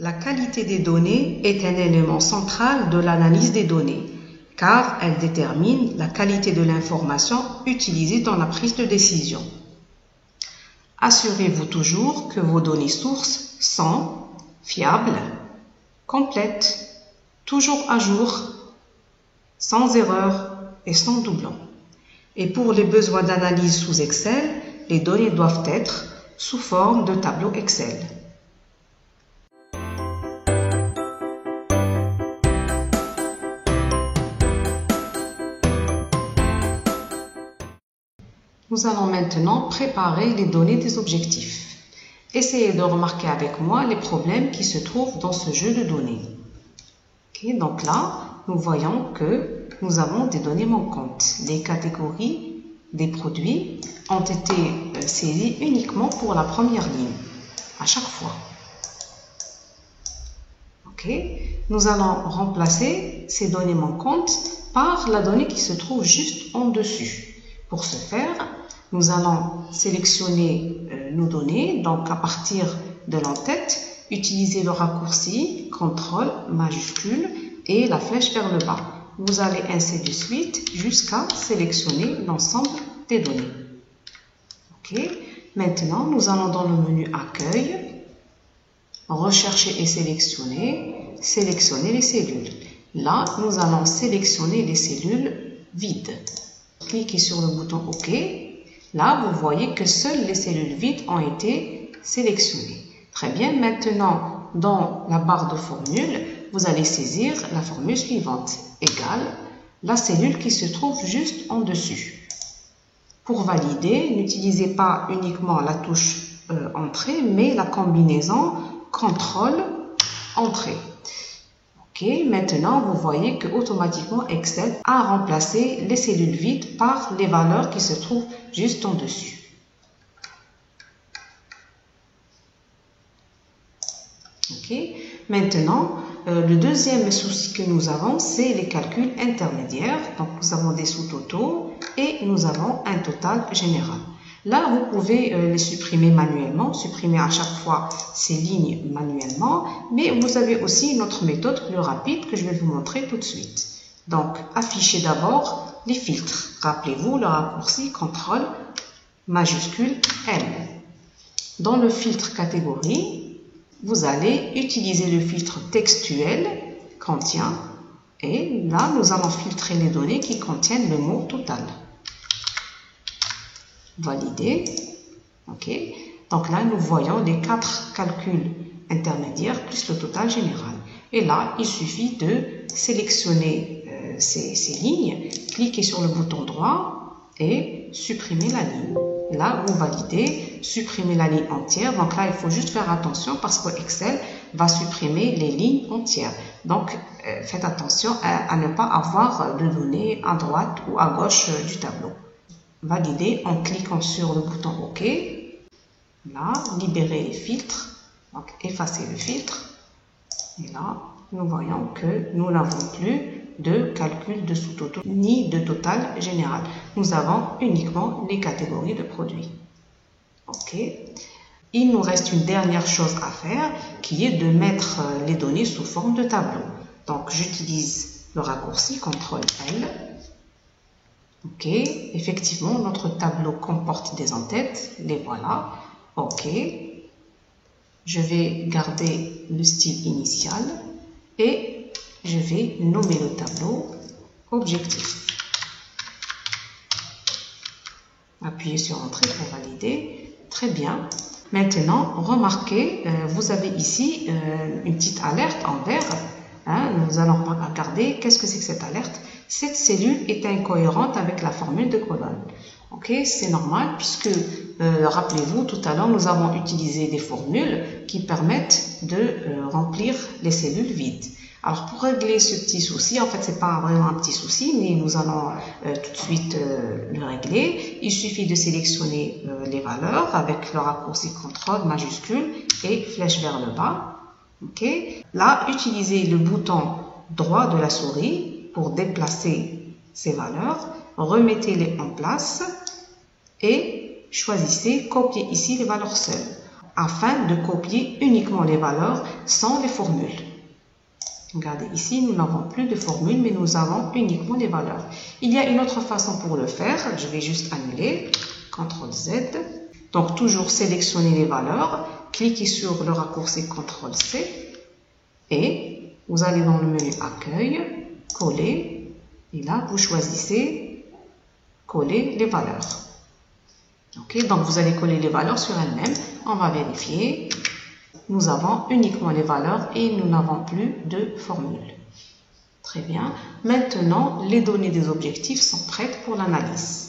La qualité des données est un élément central de l'analyse des données, car elle détermine la qualité de l'information utilisée dans la prise de décision. Assurez-vous toujours que vos données sources sont fiables, complètes, toujours à jour, sans erreur et sans doublon. Et pour les besoins d'analyse sous Excel, les données doivent être sous forme de tableau Excel. Nous allons maintenant préparer les données des objectifs. Essayez de remarquer avec moi les problèmes qui se trouvent dans ce jeu de données. Donc là, nous voyons que nous avons des données manquantes. Les catégories des produits ont été saisies uniquement pour la première ligne, à chaque fois. Nous allons remplacer ces données manquantes par la donnée qui se trouve juste en dessus. Pour ce faire, nous allons sélectionner nos données, donc à partir de l'en-tête, utiliser le raccourci CTRL majuscule et la flèche vers le bas. Vous allez ainsi de suite jusqu'à sélectionner l'ensemble des données. Maintenant, nous allons dans le menu Accueil, Rechercher et sélectionner les cellules. Là, nous allons sélectionner les cellules vides. Cliquez sur le bouton OK. Là, vous voyez que seules les cellules vides ont été sélectionnées. Très bien. Maintenant, dans la barre de formule, vous allez saisir la formule suivante, égale la cellule qui se trouve juste en dessus. Pour valider, n'utilisez pas uniquement la touche Entrée, mais la combinaison CTRL Entrée. Maintenant, vous voyez que automatiquement Excel a remplacé les cellules vides par les valeurs qui se trouvent juste en dessus. Maintenant, le deuxième souci que nous avons, c'est les calculs intermédiaires. Donc, nous avons des sous-totaux et nous avons un total général. Là, vous pouvez les supprimer manuellement, supprimer à chaque fois ces lignes manuellement, mais vous avez aussi une autre méthode plus rapide que je vais vous montrer tout de suite. Donc, affichez d'abord les filtres. Rappelez-vous le raccourci CTRL majuscule M. Dans le filtre catégorie, vous allez utiliser le filtre textuel contient et là, nous allons filtrer les données qui contiennent le mot total. Valider. Donc là, nous voyons les 4 calculs intermédiaires plus le total général. Et là, il suffit de sélectionner ces lignes, cliquer sur le bouton droit et supprimer la ligne. Là, vous validez, supprimez la ligne entière. Donc là, il faut juste faire attention parce que Excel va supprimer les lignes entières. Donc, faites attention à ne pas avoir de données à droite ou à gauche du tableau. Valider en cliquant sur le bouton OK. Là, libérer les filtres. Donc, effacer le filtre. Et là, nous voyons que nous n'avons plus de calcul de sous-totaux ni de total général. Nous avons uniquement les catégories de produits. Il nous reste une dernière chose à faire qui est de mettre les données sous forme de tableau. Donc, j'utilise le raccourci CTRL-L. Effectivement, notre tableau comporte des en-têtes. Les voilà. Je vais garder le style initial et je vais nommer le tableau Objectif. Appuyez sur Entrée pour valider. Très bien. Maintenant, remarquez, vous avez ici une petite alerte en vert. Nous allons regarder qu'est-ce que c'est que cette alerte. Cette cellule est incohérente avec la formule de colonne. C'est normal puisque, rappelez-vous, tout à l'heure, nous avons utilisé des formules qui permettent de remplir les cellules vides. Alors, pour régler ce petit souci, en fait, c'est pas vraiment un petit souci, mais nous allons tout de suite le régler. Il suffit de sélectionner les valeurs avec le raccourci CTRL majuscule et flèche vers le bas. Là, utilisez le bouton droit de la souris pour déplacer ces valeurs, remettez-les en place et choisissez copier ici les valeurs seules. afin de copier uniquement les valeurs sans les formules. Regardez ici, nous n'avons plus de formule, mais nous avons uniquement les valeurs. Il y a une autre façon pour le faire. Je vais juste annuler. CTRL Z. Donc, toujours sélectionner les valeurs. Cliquez sur le raccourci CTRL C. Et vous allez dans le menu Accueil, Coller. Et là, vous choisissez Coller les valeurs. Ok, donc vous allez coller les valeurs sur elles-mêmes. On va vérifier. Nous avons uniquement les valeurs et nous n'avons plus de formule. Très bien. Maintenant, les données des objectifs sont prêtes pour l'analyse.